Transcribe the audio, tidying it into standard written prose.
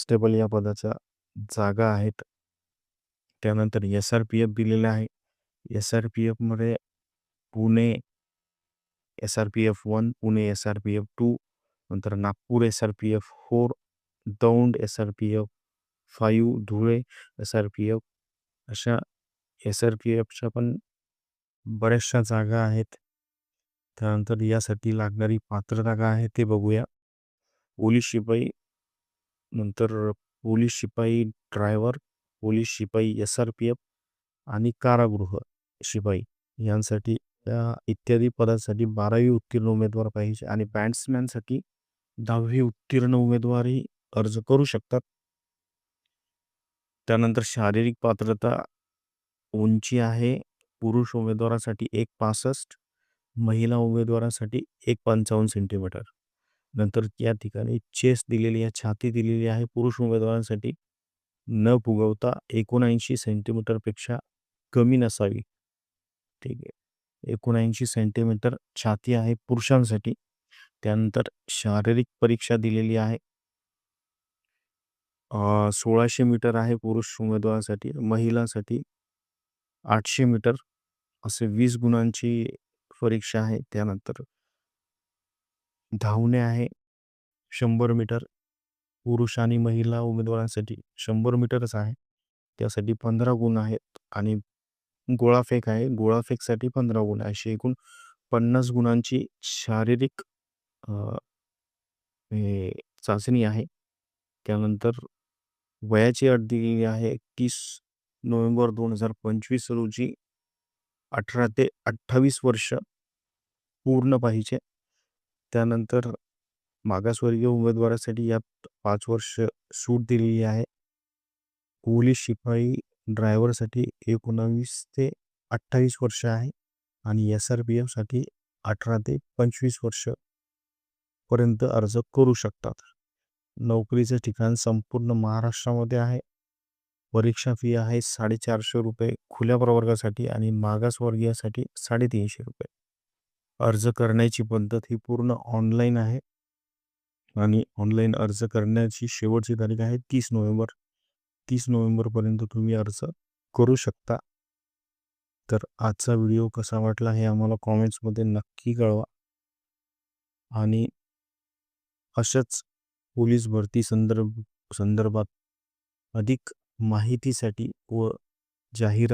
Constable या पदाच्या जागा आहेत. त्यानंतर SRPF दिलेलं आहे. SRPFमध्ये पुणे SRPF 1, पुणे SRPF 2, नंतर Nagpur SRPF 4, Daund SRPF 5, Dhule SRPF, अशा SRPFच्या पण बऱ्याचशा जागा आहेत. त्यानंतर यासाठी लागणारी पात्रता काय आहे ते बघूया. पोलीस शिपाई, नंतर पोलीस शिपाई ड्रायव्हर, पोलीस शिपाई SRPF आणि कारागृह शिपाई यांसाठी इत्यादी पदासाठी 12वी उत्तीर्ण उमेदवार पाहिजे आणि बॅट्समॅनसाठी 10वी उत्तीर्ण उमेदवारही अर्ज करू शकतात. त्यानंतर शारीरिक पात्रता उंची आहे पुरुष उमेदवारासाठी 1.65, महिला उमेदवारासाठी 1.55 सेंटीमीटर. नंतर या ठिकाणी चेस्ट दिलेली आहे, छाती दिलेली आहे पुरुष उमेदवारांसाठी न फुगवता 79 सेंटीमीटरपेक्षा कमी नसावी. ठीक आहे, 79 सेंटीमीटर छाती आहे पुरुषांसाठी. त्यानंतर शारीरिक परीक्षा दिलेली आहे. 1600 मीटर आहे पुरुष उमेदवारासाठी, महिलांसाठी 800 मीटर असे 20 गुणांची परीक्षा आहे. त्यानंतर धावणे आहे 100 मीटर, पुरुष आणि महिला उमेदवारांसाठी 100 मीटरच आहे, त्यासाठी 15 गुण आहेत. आणि गोळाफेक आहे, गोळाफेकसाठी 15 गुण आहे. अशी एकूण 50 गुणांची शारीरिक चाचणी आहे. त्यानंतर वयाची अट दिलेली आहे 31 नोव्हेंबर 2025 रोजी 18 ते 28 वर्ष पूर्ण पाहिजे. त्यानंतर मागासवर्गीय उमेदवारासाठी यात 5 वर्ष सूट दिलेली आहे. पोलीस शिपाई ड्रायव्हरसाठी 19 ते 28 वर्ष आहे आणि SRPFसाठी 18 ते 25 वर्ष पर्यंत अर्ज करू शकतात. नोकरीचं ठिकाण संपूर्ण महाराष्ट्रामध्ये आहे. परीक्षा फी आहे 450 रुपये खुल्या प्रवर्गासाठी आणि मागासवर्गीयासाठी 350 रुपये. अर्ज करण्याची पद्धत ही पूर्ण ऑनलाईन आहे आणि ऑनलाईन अर्ज करण्याची शेवटची तारीख आहे 30 नोव्हेंबर. 30 नोव्हेंबरपर्यंत तुम्ही अर्ज करू शकता. तर आजचा व्हिडिओ कसा वाटला हे आम्हाला कॉमेंट्समध्ये नक्की कळवा. आणि अशाच पोलीस भरती संदर्भात अधिक माहितीसाठी व जाहिरात